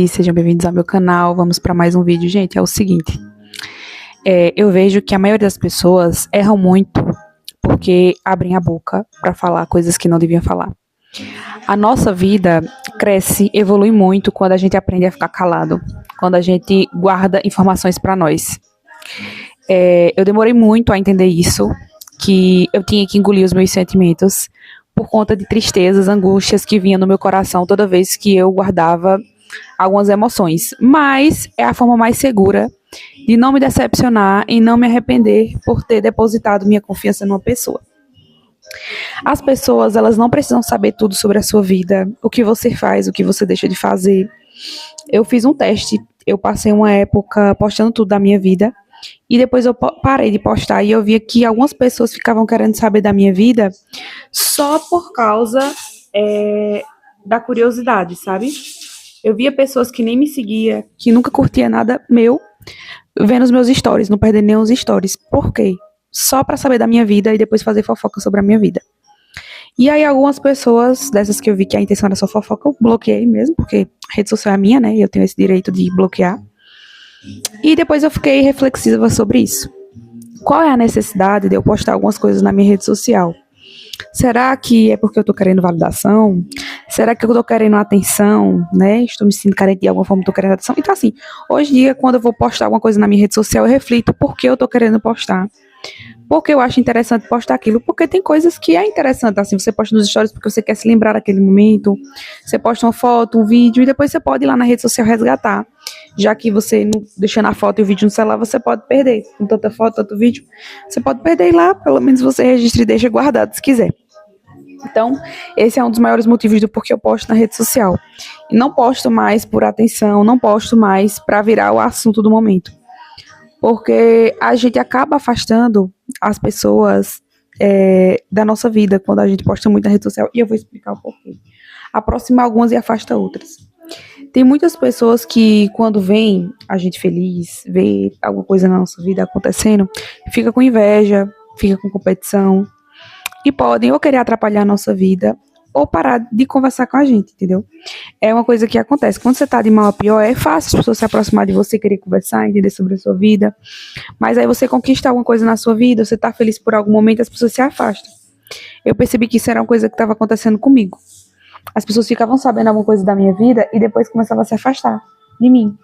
Sejam bem-vindos ao meu canal. Vamos para mais um vídeo, gente. É o seguinte, eu vejo que a maioria das pessoas erram muito porque abrem a boca para falar coisas que não deviam falar. A nossa vida cresce, evolui muito quando a gente aprende a ficar calado, quando a gente guarda informações para nós. Eu demorei muito a entender isso, que eu tinha que engolir os meus sentimentos por conta de tristezas, angústias que vinham no meu coração toda vez que eu guardava algumas emoções, mas é a forma mais segura de não me decepcionar e não me arrepender por ter depositado minha confiança numa pessoa. As pessoas, elas não precisam saber tudo sobre a sua vida, o que você faz, o que você deixa de fazer. Eu fiz um teste, eu passei uma época postando tudo da minha vida e depois eu parei de postar e eu via que algumas pessoas ficavam querendo saber da minha vida só por causa da curiosidade, sabe? Eu via pessoas que nem me seguia, que nunca curtia nada meu, vendo os meus stories, não perdendo nenhum stories. Por quê? Só pra saber da minha vida e depois fazer fofoca sobre a minha vida. E aí algumas pessoas, dessas que eu vi que a intenção era só fofoca, eu bloqueei mesmo, porque a rede social é minha, né? E eu tenho esse direito de bloquear. E depois eu fiquei reflexiva sobre isso. Qual é a necessidade de eu postar algumas coisas na minha rede social? Será que é porque eu tô querendo validação? Será que eu tô querendo atenção, né? Estou me sentindo carente de alguma forma, tô querendo atenção. Então, assim, hoje em dia, quando eu vou postar alguma coisa na minha rede social, eu reflito por que eu tô querendo postar. Porque eu acho interessante postar aquilo, porque tem coisas que é interessante, assim, você posta nos stories porque você quer se lembrar daquele momento, você posta uma foto, um vídeo, e depois você pode ir lá na rede social resgatar. Já que você não deixando a foto e o vídeo no celular, você pode perder. Com tanta foto, tanto vídeo, você pode perder e lá, pelo menos você registra e deixa guardado, se quiser. Então, esse é um dos maiores motivos do porquê eu posto na rede social. E não posto mais por atenção, não posto mais para virar o assunto do momento. Porque a gente acaba afastando as pessoas da nossa vida quando a gente posta muito na rede social. E eu vou explicar o porquê. Aproxima algumas e afasta outras. Tem muitas pessoas que, quando veem a gente feliz, vê alguma coisa na nossa vida acontecendo, fica com inveja, fica com competição. E podem ou querer atrapalhar a nossa vida, ou parar de conversar com a gente, entendeu? É uma coisa que acontece. Quando você tá de mal a pior, é fácil as pessoas se aproximar de você, querer conversar, entender sobre a sua vida. Mas aí você conquista alguma coisa na sua vida, você tá feliz por algum momento, as pessoas se afastam. Eu percebi que isso era uma coisa que estava acontecendo comigo. As pessoas ficavam sabendo alguma coisa da minha vida e depois começavam a se afastar de mim.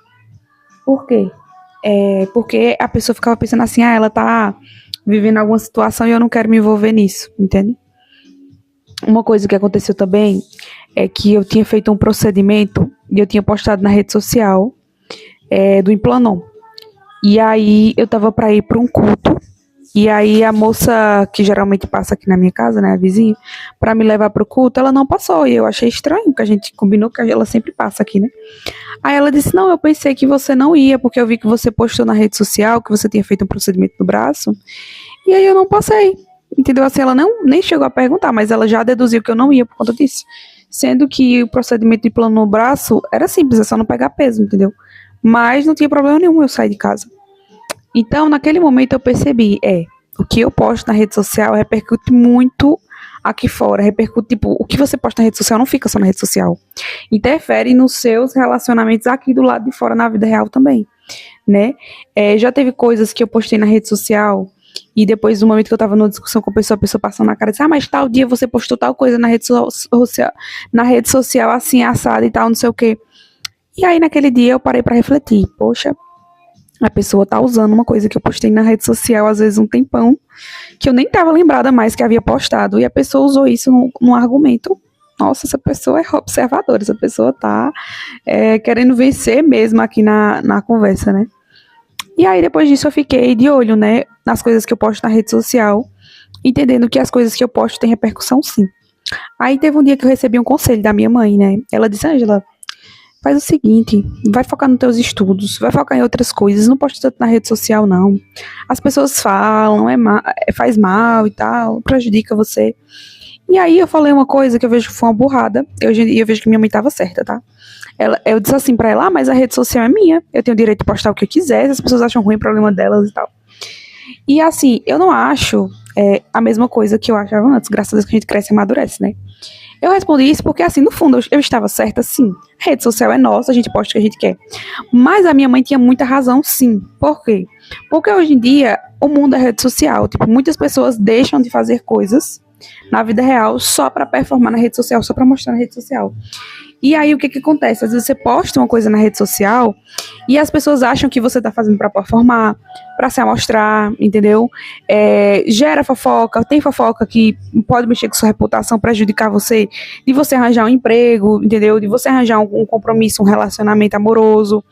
Por quê? Porque a pessoa ficava pensando assim, ela tá vivendo alguma situação e eu não quero me envolver nisso, entende? Uma coisa que aconteceu também é que eu tinha feito um procedimento e eu tinha postado na rede social do Implanon. E aí eu tava pra ir pra um culto e aí a moça que geralmente passa aqui na minha casa, né, a vizinha, pra me levar pro culto, ela não passou e eu achei estranho, porque a gente combinou que ela sempre passa aqui, né? Aí ela disse, não, eu pensei que você não ia, porque eu vi que você postou na rede social que você tinha feito um procedimento no braço, e aí eu não passei, entendeu? Assim, ela nem chegou a perguntar, mas ela já deduziu que eu não ia por conta disso, sendo que o procedimento de plano no braço era simples, é só não pegar peso, entendeu? Mas não tinha problema nenhum eu sair de casa. Então, naquele momento eu percebi, o que eu posto na rede social repercute muito aqui fora, repercute, tipo, o que você posta na rede social não fica só na rede social, interfere nos seus relacionamentos aqui do lado de fora, na vida real também, né? Já teve coisas que eu postei na rede social e depois do momento que eu tava numa discussão com a pessoa passando na cara, disse, mas tal dia você postou tal coisa na rede social assim, assada e tal, não sei o quê. E aí naquele dia eu parei pra refletir, poxa, a pessoa tá usando uma coisa que eu postei na rede social, às vezes um tempão, que eu nem tava lembrada mais que havia postado, e a pessoa usou isso num argumento. Nossa, essa pessoa é observadora, essa pessoa tá querendo vencer mesmo aqui na conversa, né? E aí depois disso eu fiquei de olho, né, nas coisas que eu posto na rede social, entendendo que as coisas que eu posto têm repercussão sim. Aí teve um dia que eu recebi um conselho da minha mãe, né? Ela disse, Ângela, faz o seguinte, vai focar nos teus estudos, vai focar em outras coisas, não posta tanto na rede social, não. As pessoas falam, faz mal e tal, prejudica você. E aí eu falei uma coisa que eu vejo que foi uma burrada, eu vejo que minha mãe estava certa, tá? Eu disse assim pra ela, mas a rede social é minha, eu tenho o direito de postar o que eu quiser, se as pessoas acham ruim, problema delas e tal. E assim, eu não acho a mesma coisa que eu achava antes, graças a Deus que a gente cresce e amadurece, né? Eu respondi isso porque, assim, no fundo, eu estava certa, sim. A rede social é nossa, a gente posta o que a gente quer. Mas a minha mãe tinha muita razão, sim. Por quê? Porque hoje em dia, o mundo é rede social. Tipo, muitas pessoas deixam de fazer coisas na vida real só para performar na rede social, só para mostrar na rede social. E aí, o que acontece? Às vezes você posta uma coisa na rede social e as pessoas acham que você tá fazendo para performar, para se amostrar, entendeu? Gera fofoca, tem fofoca que pode mexer com sua reputação, prejudicar você, de você arranjar um emprego, entendeu? De você arranjar um compromisso, um relacionamento amoroso.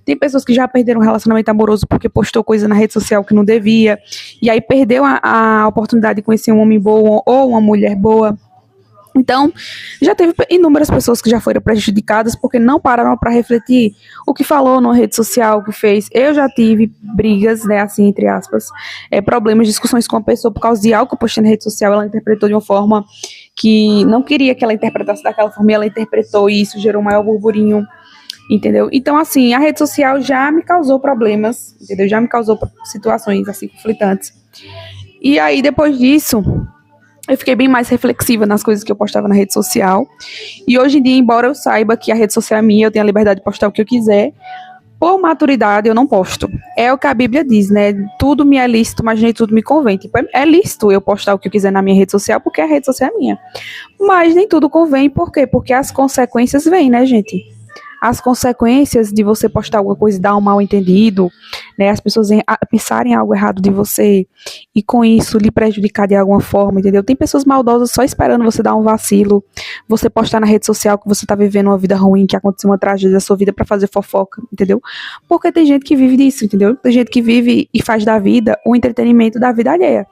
Tem pessoas que já perderam um relacionamento amoroso porque postou coisa na rede social que não devia, e aí perdeu a oportunidade de conhecer um homem bom ou uma mulher boa. Então, já teve inúmeras pessoas que já foram prejudicadas porque não pararam para refletir o que falou na rede social, o que fez. Eu já tive brigas, né, assim, entre aspas, problemas, discussões com a pessoa por causa de algo que eu postei na rede social. Ela interpretou de uma forma que não queria que ela interpretasse daquela forma, e ela interpretou e isso gerou um maior burburinho, entendeu? Então, assim, a rede social já me causou problemas, entendeu? Já me causou situações, assim, conflitantes. E aí, depois disso, eu fiquei bem mais reflexiva nas coisas que eu postava na rede social. E hoje em dia, embora eu saiba que a rede social é minha, eu tenho a liberdade de postar o que eu quiser, por maturidade eu não posto. É o que a Bíblia diz, né? Tudo me é lícito, mas nem tudo me convém. Tipo, é lícito eu postar o que eu quiser na minha rede social, porque a rede social é minha. Mas nem tudo convém, por quê? Porque as consequências vêm, né, gente? As consequências de você postar alguma coisa e dar um mal entendido, né, as pessoas pensarem algo errado de você e com isso lhe prejudicar de alguma forma, entendeu? Tem pessoas maldosas só esperando você dar um vacilo, você postar na rede social que você tá vivendo uma vida ruim, que aconteceu uma tragédia da sua vida para fazer fofoca, entendeu? Porque tem gente que vive disso, entendeu? Tem gente que vive e faz da vida o entretenimento da vida alheia.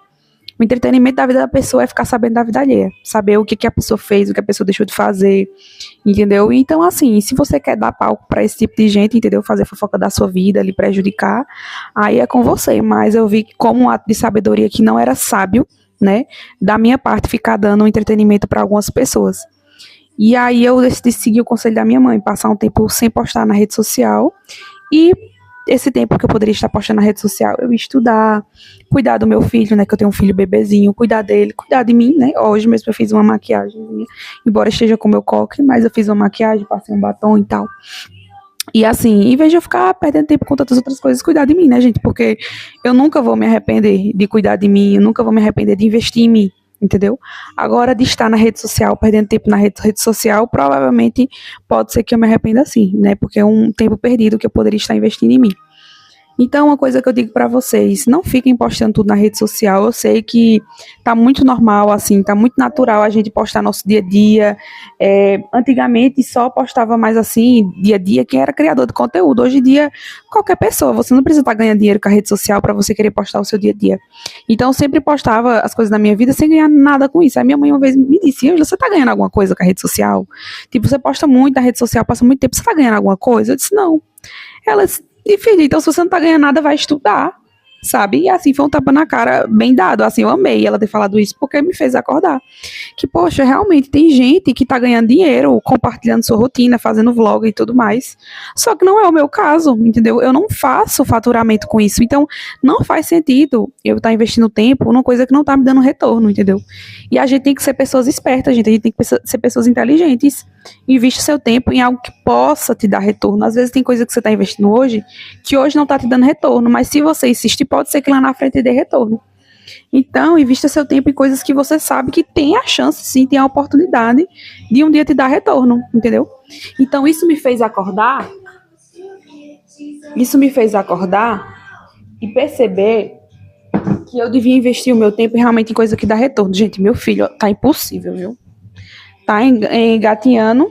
O entretenimento da vida da pessoa é ficar sabendo da vida alheia, saber o que a pessoa fez, o que a pessoa deixou de fazer, entendeu? Então, assim, se você quer dar palco para esse tipo de gente, entendeu? Fazer fofoca da sua vida, lhe prejudicar, aí é com você. Mas eu vi que como um ato de sabedoria que não era sábio, né, da minha parte, ficar dando um entretenimento para algumas pessoas. E aí eu decidi seguir o conselho da minha mãe, passar um tempo sem postar na rede social e esse tempo que eu poderia estar postando na rede social, eu ia estudar, cuidar do meu filho, né, que eu tenho um filho bebezinho, cuidar dele, cuidar de mim, né, hoje mesmo eu fiz uma maquiagem, embora esteja com o meu coque, mas eu fiz uma maquiagem, passei um batom e tal. E assim, em vez de eu ficar perdendo tempo com tantas outras coisas, cuidar de mim, né, gente, porque eu nunca vou me arrepender de cuidar de mim, eu nunca vou me arrepender de investir em mim, entendeu? Agora, de estar na rede social, perdendo tempo na rede social, provavelmente pode ser que eu me arrependa sim, né? Porque é um tempo perdido que eu poderia estar investindo em mim. Então, uma coisa que eu digo pra vocês, não fiquem postando tudo na rede social. Eu sei que tá muito normal, assim, tá muito natural a gente postar nosso dia a dia. Antigamente só postava mais assim, dia a dia, quem era criador de conteúdo. Hoje em dia, qualquer pessoa, você não precisa estar ganhando dinheiro com a rede social pra você querer postar o seu dia a dia. Então, eu sempre postava as coisas da minha vida sem ganhar nada com isso. Aí minha mãe uma vez me disse, Ângela, você tá ganhando alguma coisa com a rede social? Tipo, você posta muito na rede social, passa muito tempo, você tá ganhando alguma coisa? Eu disse, não. Ela disse, e filho, então se você não tá ganhando nada, vai estudar, sabe? E assim, foi um tapa na cara bem dado, assim, eu amei ela ter falado isso, porque me fez acordar, que, poxa, realmente tem gente que tá ganhando dinheiro, compartilhando sua rotina, fazendo vlog e tudo mais, só que não é o meu caso, entendeu? Eu não faço faturamento com isso, então não faz sentido eu estar investindo tempo numa coisa que não tá me dando retorno, entendeu? E a gente tem que ser pessoas espertas, a gente tem que ser pessoas inteligentes. Investe seu tempo em algo que possa te dar retorno. Às vezes tem coisa que você está investindo hoje que hoje não está te dando retorno, mas se você insistir, pode ser que lá na frente dê retorno. Então, invista seu tempo em coisas que você sabe que tem a chance, sim, tem a oportunidade de um dia te dar retorno, entendeu? Então, isso me fez acordar e perceber que eu devia investir o meu tempo realmente em coisa que dá retorno. Gente, meu filho, tá impossível, viu? Tá engatinhando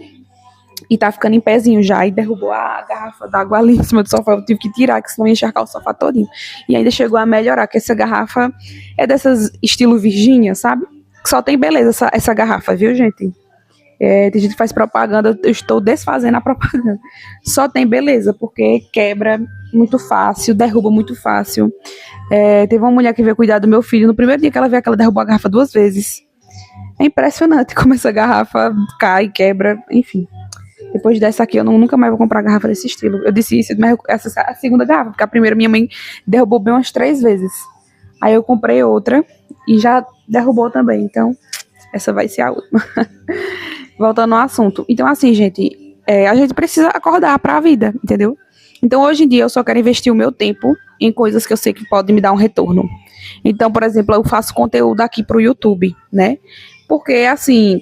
e tá ficando em pezinho já, e derrubou a garrafa d'água ali em cima do sofá, eu tive que tirar, que senão ia encharcar o sofá todinho. E ainda chegou a melhorar, que essa garrafa é dessas estilo Virgínia, sabe? Que só tem beleza essa garrafa, viu, gente? Tem gente que faz propaganda, eu estou desfazendo a propaganda. Só tem beleza, porque quebra muito fácil, derruba muito fácil. Teve uma mulher que veio cuidar do meu filho, no primeiro dia que ela veio, ela derrubou a garrafa 2 vezes. É impressionante como essa garrafa cai, quebra, enfim. Depois dessa aqui, eu nunca mais vou comprar garrafa desse estilo. Eu disse isso, mas essa é a segunda garrafa, porque a primeira minha mãe derrubou bem umas 3 vezes. Aí eu comprei outra e já derrubou também, então essa vai ser a última. voltando ao assunto. Então, assim, gente, a gente precisa acordar para a vida, entendeu? Então, hoje em dia, eu só quero investir o meu tempo em coisas que eu sei que podem me dar um retorno. Então, por exemplo, eu faço conteúdo aqui pro YouTube, né? Porque, assim,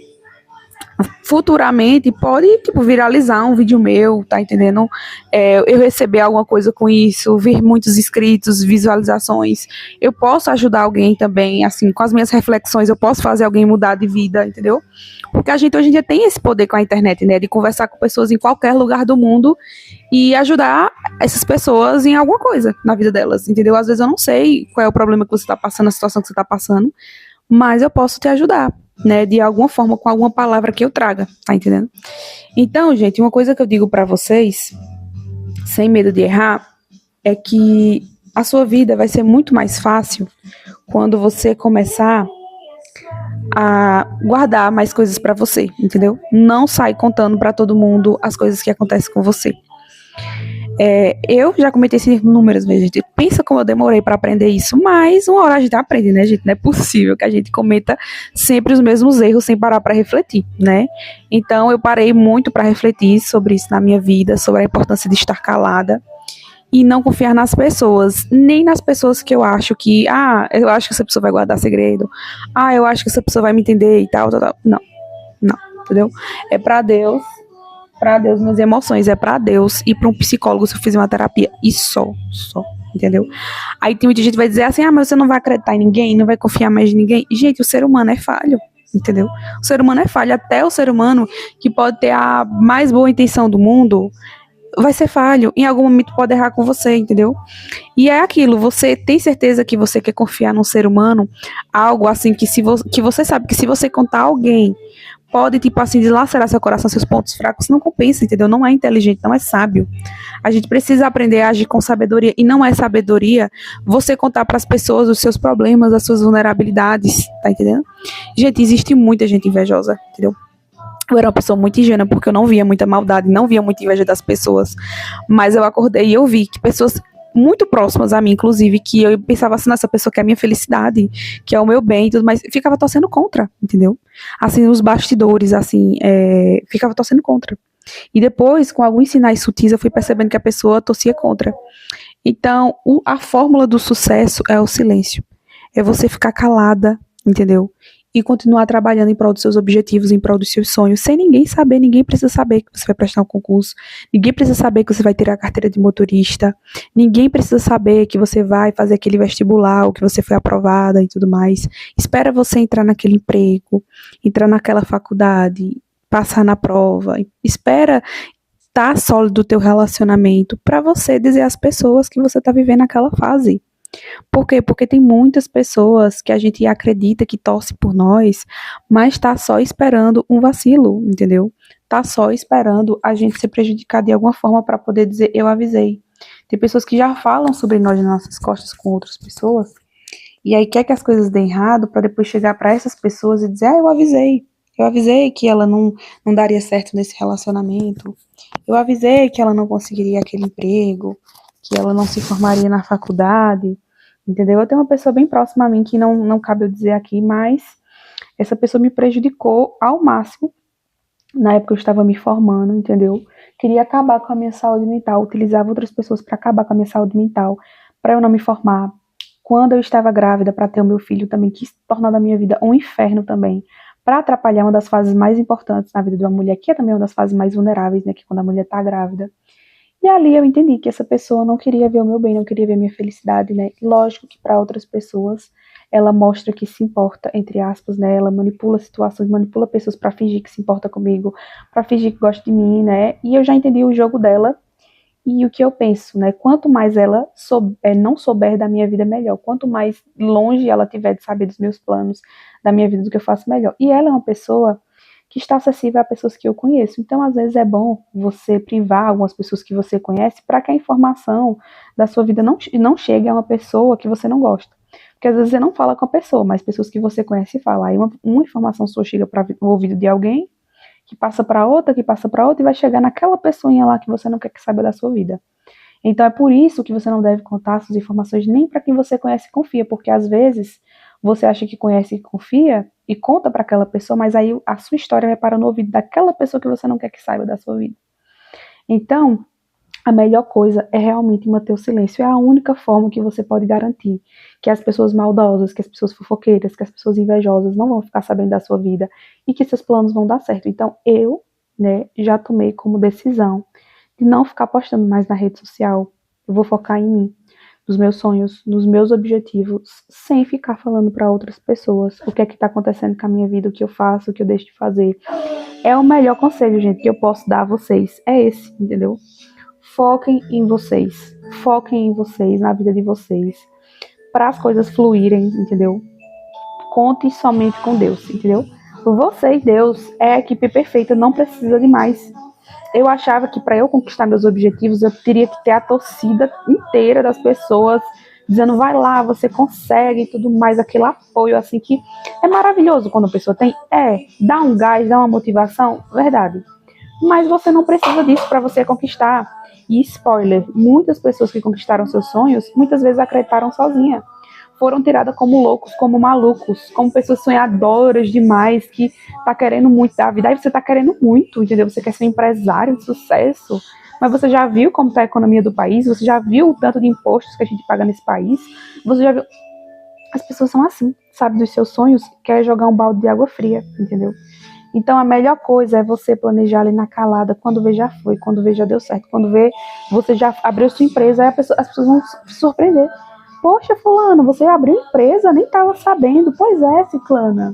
futuramente pode, tipo, viralizar um vídeo meu, tá entendendo? Eu receber alguma coisa com isso, ver muitos inscritos, visualizações. Eu posso ajudar alguém também, assim, com as minhas reflexões, eu posso fazer alguém mudar de vida, entendeu? Porque a gente hoje em dia tem esse poder com a internet, né? De conversar com pessoas em qualquer lugar do mundo e ajudar essas pessoas em alguma coisa na vida delas, entendeu? Às vezes eu não sei qual é o problema que você está passando, a situação que você está passando, mas eu posso te ajudar, né, de alguma forma, com alguma palavra que eu traga, tá entendendo? Então, gente, uma coisa que eu digo pra vocês, sem medo de errar, é que a sua vida vai ser muito mais fácil quando você começar a guardar mais coisas pra você, entendeu? Não sai contando pra todo mundo as coisas que acontecem com você. Eu já comentei esses números, mas gente, pensa como eu demorei para aprender isso, mas uma hora a gente aprende, né, gente? Não é possível que a gente cometa sempre os mesmos erros sem parar para refletir, né? Então eu parei muito para refletir sobre isso na minha vida, sobre a importância de estar calada e não confiar nas pessoas, nem nas pessoas que eu acho que, eu acho que essa pessoa vai guardar segredo, eu acho que essa pessoa vai me entender e tal, tal, tal. Não, não, entendeu? É para Deus minhas emoções, é para Deus e para um psicólogo se eu fizer uma terapia. E só, entendeu? Aí tem muita gente que vai dizer assim, mas você não vai acreditar em ninguém, não vai confiar mais em ninguém. E, gente, o ser humano é falho, entendeu? O ser humano é falho, até o ser humano que pode ter a mais boa intenção do mundo vai ser falho, em algum momento pode errar com você, entendeu? E é aquilo, você tem certeza que você quer confiar num ser humano, algo assim que você sabe que se você contar a alguém pode, tipo assim, dilacerar seu coração, seus pontos fracos, não compensa, entendeu? Não é inteligente, não é sábio. A gente precisa aprender a agir com sabedoria, e não é sabedoria você contar para as pessoas os seus problemas, as suas vulnerabilidades, tá entendendo? Gente, existe muita gente invejosa, entendeu? Eu era uma pessoa muito ingênua, porque eu não via muita maldade, não via muita inveja das pessoas, mas eu acordei e eu vi que pessoas muito próximas a mim, inclusive, que eu pensava assim, essa pessoa quer a minha felicidade, que é o meu bem e tudo, mas ficava torcendo contra, entendeu? Assim, nos bastidores, assim, ficava torcendo contra. E depois, com alguns sinais sutis, eu fui percebendo que a pessoa torcia contra. Então, a fórmula do sucesso é o silêncio. É você ficar calada, entendeu? E continuar trabalhando em prol dos seus objetivos, em prol dos seus sonhos, sem ninguém saber, ninguém precisa saber que você vai prestar um concurso, ninguém precisa saber que você vai tirar a carteira de motorista, ninguém precisa saber que você vai fazer aquele vestibular, ou que você foi aprovada e tudo mais. Espera você entrar naquele emprego, entrar naquela faculdade, passar na prova, espera estar sólido o teu relacionamento para você dizer às pessoas que você está vivendo aquela fase. Por quê? Porque tem muitas pessoas que a gente acredita que torce por nós, mas tá só esperando um vacilo, entendeu? Tá só esperando a gente ser prejudicado de alguma forma para poder dizer eu avisei. Tem pessoas que já falam sobre nós nas nossas costas com outras pessoas, e aí quer que as coisas deem errado para depois chegar para essas pessoas e dizer, eu avisei. Eu avisei que ela não daria certo nesse relacionamento. Eu avisei que ela não conseguiria aquele emprego, que ela não se formaria na faculdade, entendeu? Eu tenho uma pessoa bem próxima a mim que não cabe eu dizer aqui, mas essa pessoa me prejudicou ao máximo na época eu estava me formando, entendeu? Queria acabar com a minha saúde mental, utilizava outras pessoas para acabar com a minha saúde mental, para eu não me formar. Quando eu estava grávida para ter o meu filho, também quis tornar da minha vida um inferno também, para atrapalhar uma das fases mais importantes na vida de uma mulher, que é também uma das fases mais vulneráveis, né, que é quando a mulher está grávida. E ali eu entendi que essa pessoa não queria ver o meu bem, não queria ver a minha felicidade, né? Lógico que para outras pessoas ela mostra que se importa, entre aspas, né? Ela manipula situações, manipula pessoas para fingir que se importa comigo, para fingir que gosta de mim, né? E eu já entendi o jogo dela e o que eu penso, né? Quanto mais ela não souber da minha vida, melhor. Quanto mais longe ela tiver de saber dos meus planos, da minha vida, do que eu faço, melhor. E ela é uma pessoa que está acessível a pessoas que eu conheço. Então, às vezes, é bom você privar algumas pessoas que você conhece para que a informação da sua vida não chegue a uma pessoa que você não gosta. Porque, às vezes, você não fala com a pessoa, mas pessoas que você conhece falam. Aí, uma informação sua chega para o ouvido de alguém, que passa para outra, e vai chegar naquela pessoinha lá que você não quer que saiba da sua vida. Então, é por isso que você não deve contar suas informações nem para quem você conhece e confia, porque, às vezes, você acha que conhece e confia e conta para aquela pessoa, mas aí a sua história vai parar no ouvido daquela pessoa que você não quer que saiba da sua vida. Então, a melhor coisa é realmente manter o silêncio. É a única forma que você pode garantir que as pessoas maldosas, que as pessoas fofoqueiras, que as pessoas invejosas não vão ficar sabendo da sua vida e que seus planos vão dar certo. Então, eu, já tomei como decisão de não ficar postando mais na rede social. Eu vou focar em mim, nos meus sonhos, nos meus objetivos, sem ficar falando para outras pessoas o que é que está acontecendo com a minha vida, o que eu faço, o que eu deixo de fazer. É o melhor conselho, gente, que eu posso dar a vocês. É esse, entendeu? Foquem em vocês, na vida de vocês, para as coisas fluírem, entendeu? Contem somente com Deus, entendeu? Você e Deus é a equipe perfeita, não precisa de mais. Eu achava que para eu conquistar meus objetivos, eu teria que ter a torcida inteira das pessoas dizendo, vai lá, você consegue e tudo mais, aquele apoio, assim, que é maravilhoso quando a pessoa tem, dá um gás, dá uma motivação, verdade. Mas você não precisa disso para você conquistar. E spoiler, muitas pessoas que conquistaram seus sonhos, muitas vezes acreditaram sozinha. Foram tiradas como loucos, como malucos, como pessoas sonhadoras demais, que tá querendo muito da vida. Aí você tá querendo muito, entendeu? Você quer ser um empresário de sucesso, mas você já viu como tá a economia do país? Você já viu o tanto de impostos que a gente paga nesse país? Você já viu... As pessoas são assim, sabe dos seus sonhos, quer jogar um balde de água fria, entendeu? Então a melhor coisa é você planejar ali na calada, quando vê já foi, quando vê já deu certo, quando vê você já abriu sua empresa, aí as pessoas vão se surpreender. Poxa, fulano, você abriu empresa, nem estava sabendo. Pois é, ciclana,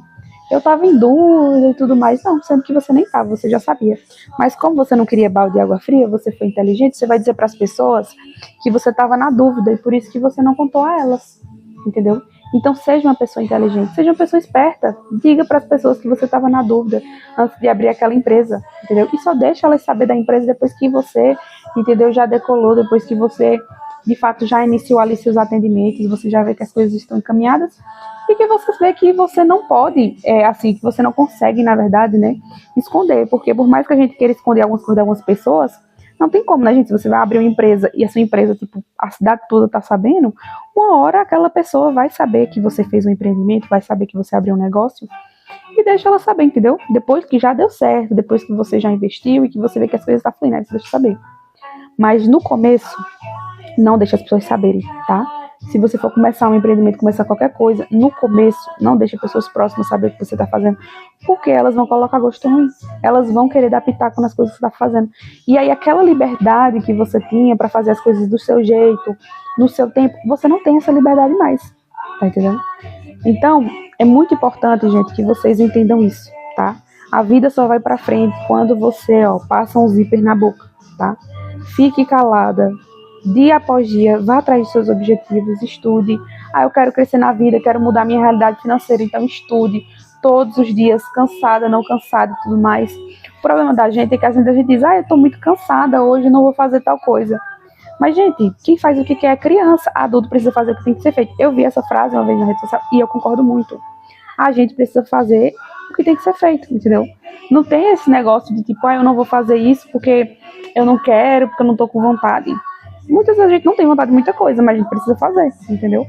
eu estava em dúvida e tudo mais. Não, sendo que você nem estava, você já sabia. Mas como você não queria balde de água fria, você foi inteligente, você vai dizer para as pessoas que você estava na dúvida e por isso que você não contou a elas, entendeu? Então seja uma pessoa inteligente, seja uma pessoa esperta, diga para as pessoas que você estava na dúvida antes de abrir aquela empresa, entendeu? E só deixa elas saber da empresa depois que você, entendeu, já decolou, depois que você, de fato, já iniciou ali seus atendimentos, você já vê que as coisas estão encaminhadas e que você vê que você não pode, assim, que você não consegue, na verdade, esconder, porque por mais que a gente queira esconder algumas coisas de algumas pessoas, não tem como, né, gente? Se você vai abrir uma empresa e a sua empresa, tipo, a cidade toda tá sabendo, uma hora aquela pessoa vai saber que você fez um empreendimento, vai saber que você abriu um negócio e deixa ela saber, entendeu? Depois que já deu certo, depois que você já investiu e que você vê que as coisas estão fluindo, aí você deixa saber. Mas no começo, não deixa as pessoas saberem, tá? Se você for começar um empreendimento, começar qualquer coisa, no começo, não deixa pessoas próximas saber o que você está fazendo, porque elas vão colocar gosto ruim, elas vão querer dar pitaco nas coisas que você está fazendo. E aí aquela liberdade que você tinha para fazer as coisas do seu jeito, no seu tempo, você não tem essa liberdade mais, tá entendendo? Então, é muito importante, gente, que vocês entendam isso, tá? A vida só vai para frente quando você, passa um zíper na boca, tá? Fique calada, dia após dia, vá atrás dos seus objetivos, estude. Eu quero crescer na vida, quero mudar minha realidade financeira, então estude todos os dias, cansada, não cansada e tudo mais. O problema da gente é que às vezes a gente diz, eu tô muito cansada hoje, não vou fazer tal coisa. Mas, gente, quem faz o que quer é criança, adulto precisa fazer o que tem que ser feito. Eu vi essa frase uma vez na rede social e eu concordo muito. A gente precisa fazer o que tem que ser feito, entendeu? Não tem esse negócio de tipo, eu não vou fazer isso porque eu não quero, porque eu não tô com vontade. Muitas vezes a gente não tem vontade de muita coisa, mas a gente precisa fazer, entendeu?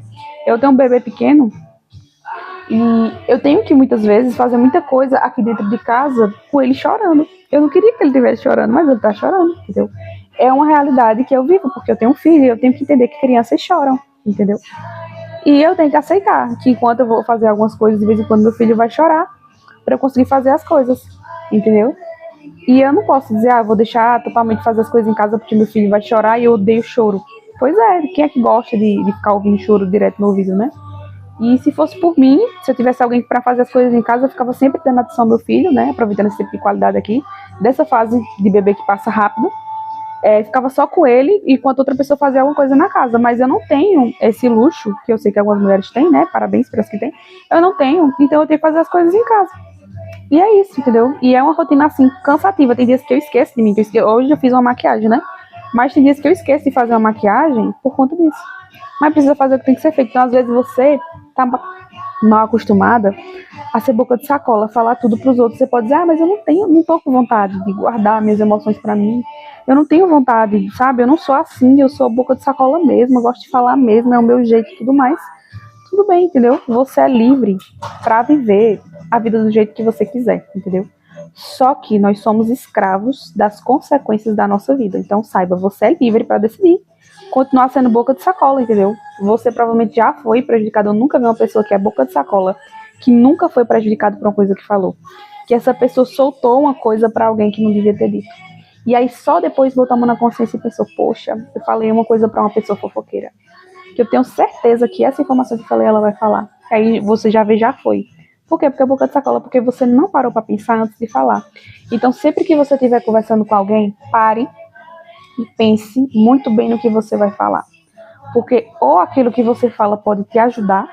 Eu tenho um bebê pequeno e eu tenho que muitas vezes fazer muita coisa aqui dentro de casa com ele chorando. Eu não queria que ele estivesse chorando, mas ele tá chorando, entendeu? É uma realidade que eu vivo, porque eu tenho um filho e eu tenho que entender que crianças choram, entendeu? E eu tenho que aceitar que enquanto eu vou fazer algumas coisas, de vez em quando meu filho vai chorar para eu conseguir fazer as coisas, entendeu? E eu não posso dizer, eu vou deixar totalmente fazer as coisas em casa porque meu filho vai chorar e eu odeio choro. Pois é, quem é que gosta de ficar ouvindo choro direto no ouvido, né? E se fosse por mim, se eu tivesse alguém para fazer as coisas em casa, eu ficava sempre dando atenção ao meu filho, né? Aproveitando esse tipo de qualidade aqui, dessa fase de bebê que passa rápido. Ficava só com ele, enquanto outra pessoa fazia alguma coisa na casa. Mas eu não tenho esse luxo, que eu sei que algumas mulheres têm, né? Parabéns para as que têm. Eu não tenho, então eu tenho que fazer as coisas em casa. E é isso, entendeu? E é uma rotina, assim, cansativa. Tem dias que eu esqueço de mim. Hoje eu fiz uma maquiagem, né? Mas tem dias que eu esqueço de fazer uma maquiagem por conta disso. Mas precisa fazer o que tem que ser feito. Então, às vezes, você tá mal acostumada a ser boca de sacola, falar tudo pros outros. Você pode dizer, mas eu não tô com vontade de guardar minhas emoções pra mim. Eu não tenho vontade, sabe? Eu não sou assim, eu sou boca de sacola mesmo. Eu gosto de falar mesmo, é o meu jeito e tudo mais. tudo bem, entendeu? Você é livre para viver a vida do jeito que você quiser, entendeu? Só que nós somos escravos das consequências da nossa vida. Então saiba, você é livre para decidir continuar sendo boca de sacola, entendeu? Você provavelmente já foi prejudicado. Eu nunca vi uma pessoa que é boca de sacola que nunca foi prejudicado por uma coisa que falou. Que essa pessoa soltou uma coisa para alguém que não devia ter dito. E aí só depois botou a mão na consciência e pensou, poxa, eu falei uma coisa para uma pessoa fofoqueira. Que eu tenho certeza que essa informação que eu falei, ela vai falar. Aí você já vê, já foi. Por quê? Porque é boca de sacola, porque você não parou para pensar antes de falar. Então, sempre que você estiver conversando com alguém, pare e pense muito bem no que você vai falar. Porque ou aquilo que você fala pode te ajudar,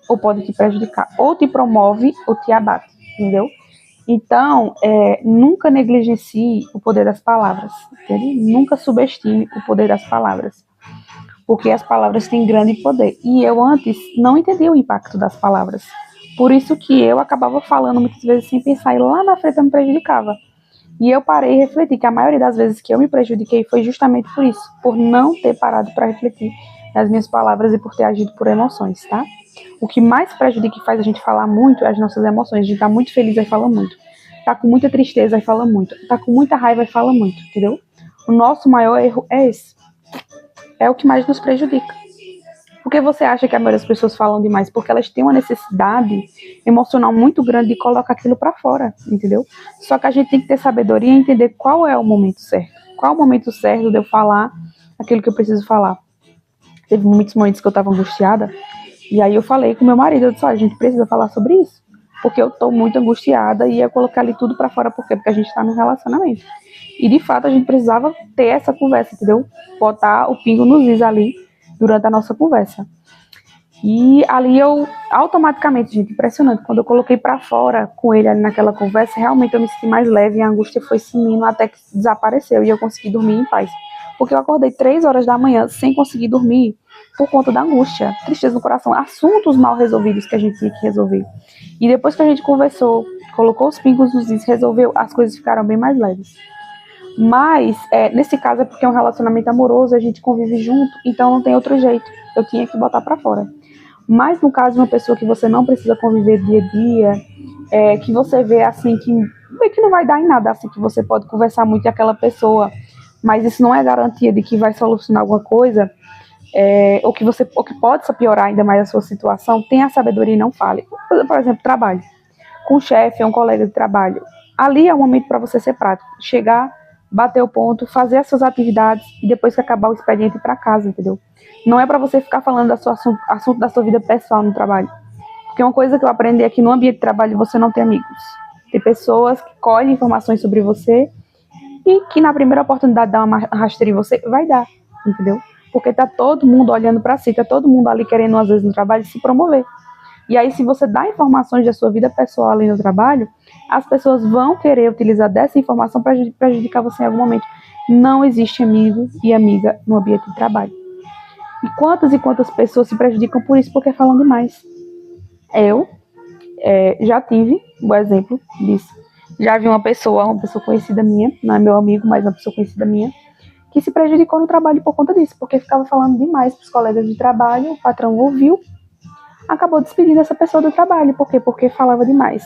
ou pode te prejudicar. Ou te promove, ou te abate, entendeu? Então, nunca negligencie o poder das palavras, entende? Nunca subestime o poder das palavras. Porque as palavras têm grande poder. E eu antes não entendia o impacto das palavras. Por isso que eu acabava falando muitas vezes sem pensar, e lá na frente eu me prejudicava. E eu parei e refleti que a maioria das vezes que eu me prejudiquei foi justamente por isso, por não ter parado para refletir nas minhas palavras e por ter agido por emoções, tá? O que mais prejudica e faz a gente falar muito é as nossas emoções. A gente tá muito feliz, aí fala muito. Tá com muita tristeza, aí fala muito. Tá com muita raiva, aí fala muito, entendeu? O nosso maior erro é esse. É o que mais nos prejudica. Por que você acha que a maioria das pessoas falam demais? Porque elas têm uma necessidade emocional muito grande de colocar aquilo para fora, entendeu? Só que a gente tem que ter sabedoria e entender qual é o momento certo. Qual é o momento certo de eu falar aquilo que eu preciso falar. Teve muitos momentos que eu estava angustiada, e aí eu falei com meu marido, eu disse, olha, a gente precisa falar sobre isso, porque eu estou muito angustiada e ia colocar ali tudo para fora, por quê? Porque a gente está num relacionamento. E de fato a gente precisava ter essa conversa, entendeu? Botar o pingo nos is ali, durante a nossa conversa. E ali eu, automaticamente, gente, impressionante, quando eu coloquei pra fora com ele ali naquela conversa, realmente eu me senti mais leve e a angústia foi sumindo até que desapareceu e eu consegui dormir em paz. Porque eu acordei 3 horas da manhã sem conseguir dormir por conta da angústia, tristeza no coração, assuntos mal resolvidos que a gente tinha que resolver. E depois que a gente conversou, colocou os pingos nos is, resolveu, as coisas ficaram bem mais leves. Mas, nesse caso é porque é um relacionamento amoroso, a gente convive junto, então não tem outro jeito, eu tinha que botar pra fora. Mas no caso de uma pessoa que você não precisa conviver dia a dia, que você vê assim, que não vai dar em nada, assim, que você pode conversar muito com aquela pessoa, mas isso não é garantia de que vai solucionar alguma coisa, ou que pode só piorar ainda mais a sua situação, tenha a sabedoria e não fale. Por exemplo, trabalho. Com um chefe, um colega de trabalho. Ali é o momento para você ser prático. Chegar, bater o ponto, fazer as suas atividades e depois que acabar o expediente ir para casa, entendeu? Não é para você ficar falando do assunto da sua vida pessoal no trabalho. Porque uma coisa que eu aprendi é que no ambiente de trabalho você não tem amigos. Tem pessoas que colhem informações sobre você e que na primeira oportunidade de dar uma rasteira em você, vai dar, entendeu? Porque tá todo mundo olhando para si, tá todo mundo ali querendo às vezes no trabalho se promover. E aí se você dá informações da sua vida pessoal ali no trabalho, as pessoas vão querer utilizar dessa informação para prejudicar você em algum momento. Não existe amigo e amiga no ambiente de trabalho. E quantas pessoas se prejudicam por isso, porque falam demais. Eu já tive um exemplo disso. Já vi uma pessoa conhecida minha, não é meu amigo, mas uma pessoa conhecida minha, que se prejudicou no trabalho por conta disso, porque ficava falando demais para os colegas de trabalho, o patrão ouviu, acabou despedindo essa pessoa do trabalho. Por quê? Porque falava demais.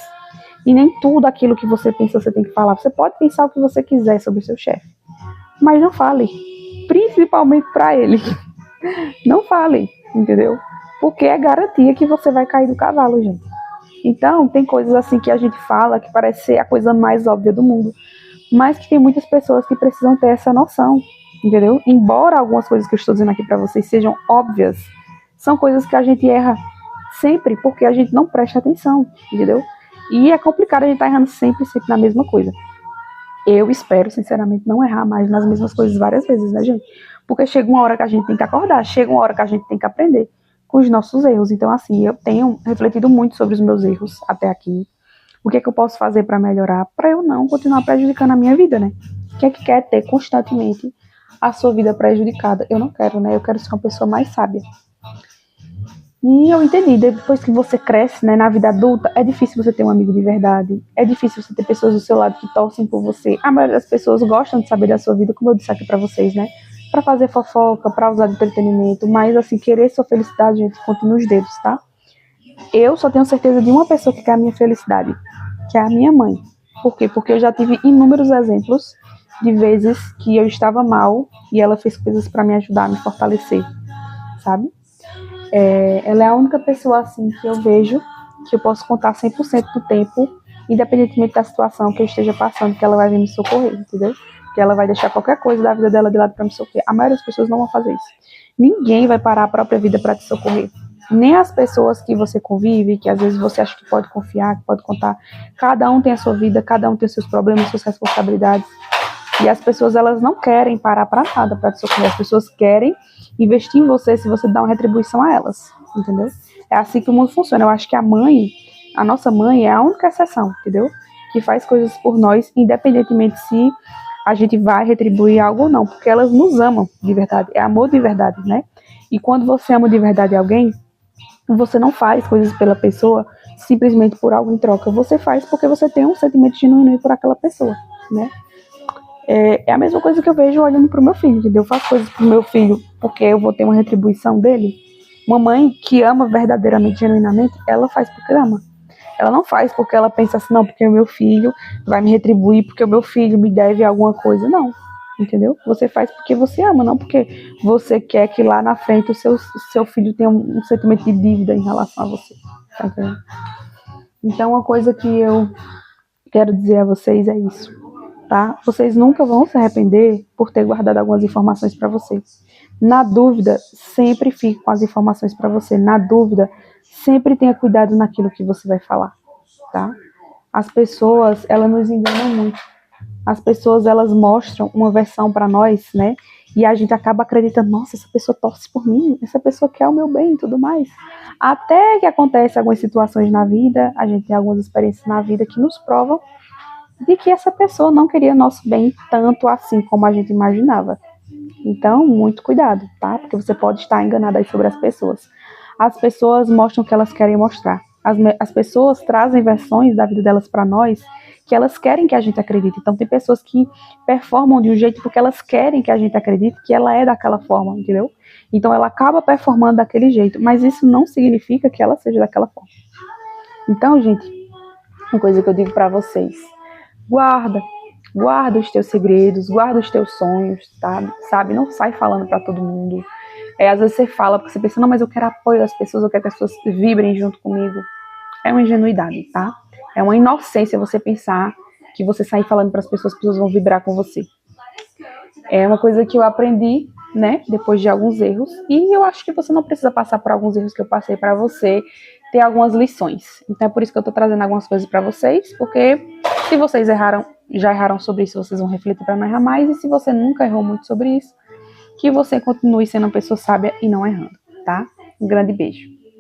E nem tudo aquilo que você pensa você tem que falar. Você pode pensar o que você quiser sobre o seu chefe, mas não fale, principalmente para ele. Não fale, entendeu? Porque é garantia que você vai cair do cavalo, gente. Então, tem coisas assim que a gente fala que parece ser a coisa mais óbvia do mundo, mas que tem muitas pessoas que precisam ter essa noção, entendeu? Embora algumas coisas que eu estou dizendo aqui para vocês sejam óbvias, são coisas que a gente erra sempre porque a gente não presta atenção, entendeu? E é complicado a gente estar errando sempre na mesma coisa. Eu espero, sinceramente, não errar mais nas mesmas coisas várias vezes, né, gente? Porque chega uma hora que a gente tem que acordar, chega uma hora que a gente tem que aprender com os nossos erros. Então, assim, eu tenho refletido muito sobre os meus erros até aqui. O que é que eu posso fazer para melhorar, para eu não continuar prejudicando a minha vida, né? Quem é que quer ter constantemente a sua vida prejudicada? Eu não quero, né? Eu quero ser uma pessoa mais sábia. E eu entendi, depois que você cresce, né, na vida adulta, é difícil você ter um amigo de verdade, é difícil você ter pessoas do seu lado que torcem por você. A maioria das pessoas gostam de saber da sua vida, como eu disse aqui pra vocês, né, pra fazer fofoca, pra usar de entretenimento, mas assim, querer sua felicidade, gente, conta nos dedos, tá? Eu só tenho certeza de uma pessoa que quer a minha felicidade, que é a minha mãe. Por quê? Porque eu já tive inúmeros exemplos de vezes que eu estava mal e ela fez coisas para me ajudar, me fortalecer, sabe? Ela é a única pessoa assim que eu vejo que eu posso contar 100% do tempo, independentemente da situação que eu esteja passando, que ela vai vir me socorrer, entendeu? Que ela vai deixar qualquer coisa da vida dela de lado para me socorrer. A maioria das pessoas não vão fazer isso. Ninguém vai parar a própria vida para te socorrer. Nem as pessoas que você convive, que às vezes você acha que pode confiar, que pode contar. Cada um tem a sua vida, cada um tem os seus problemas, suas responsabilidades. E as pessoas, elas não querem parar para nada para te socorrer. As pessoas querem investir em você se você dá uma retribuição a elas, entendeu? É assim que o mundo funciona. Eu acho que a nossa mãe, é a única exceção, entendeu? Que faz coisas por nós, independentemente se a gente vai retribuir algo ou não, porque elas nos amam de verdade. É amor de verdade, né? E quando você ama de verdade alguém, você não faz coisas pela pessoa simplesmente por algo em troca. Você faz porque você tem um sentimento genuíno por aquela pessoa, né? É a mesma coisa que eu vejo olhando pro meu filho, entendeu? Eu faço coisas pro meu filho porque eu vou ter uma retribuição dele. Uma mãe que ama verdadeiramente, genuinamente, ela faz porque ama. Ela não faz porque ela pensa assim, não, porque o meu filho vai me retribuir, porque o meu filho me deve alguma coisa, não. Entendeu? Você faz porque você ama, não porque você quer que lá na frente o seu filho tenha um sentimento de dívida em relação a você. Tá entendendo? Então, uma coisa que eu quero dizer a vocês é isso, tá? Vocês nunca vão se arrepender por ter guardado algumas informações para vocês. Na dúvida, sempre fique com as informações para você. Na dúvida, sempre tenha cuidado naquilo que você vai falar, tá? As pessoas, elas nos enganam muito. As pessoas, elas mostram uma versão para nós, né? E a gente acaba acreditando, nossa, essa pessoa torce por mim, essa pessoa quer o meu bem e tudo mais. Até que acontecem algumas situações na vida, a gente tem algumas experiências na vida que nos provam de que essa pessoa não queria nosso bem tanto assim como a gente imaginava. Então, muito cuidado, tá? Porque você pode estar enganado aí sobre as pessoas. As pessoas mostram o que elas querem mostrar. As pessoas trazem versões da vida delas para nós que elas querem que a gente acredite. Então, tem pessoas que performam de um jeito porque elas querem que a gente acredite que ela é daquela forma, entendeu? Então, ela acaba performando daquele jeito, mas isso não significa que ela seja daquela forma. Então, gente, uma coisa que eu digo para vocês, guarda os teus segredos, guarda os teus sonhos, tá? Sabe? Não sai falando para todo mundo. Às vezes você fala porque você pensa, não, mas eu quero apoio das pessoas, eu quero que as pessoas vibrem junto comigo. É uma ingenuidade, tá? É uma inocência você pensar que você sair falando para as pessoas vão vibrar com você. É uma coisa que eu aprendi, né, depois de alguns erros, e eu acho que você não precisa passar por alguns erros que eu passei para você ter algumas lições. Então é por isso que eu tô trazendo algumas coisas para vocês, porque se vocês já erraram sobre isso, vocês vão refletir para não errar mais, e se você nunca errou muito sobre isso, que você continue sendo uma pessoa sábia e não errando, tá? Um grande beijo.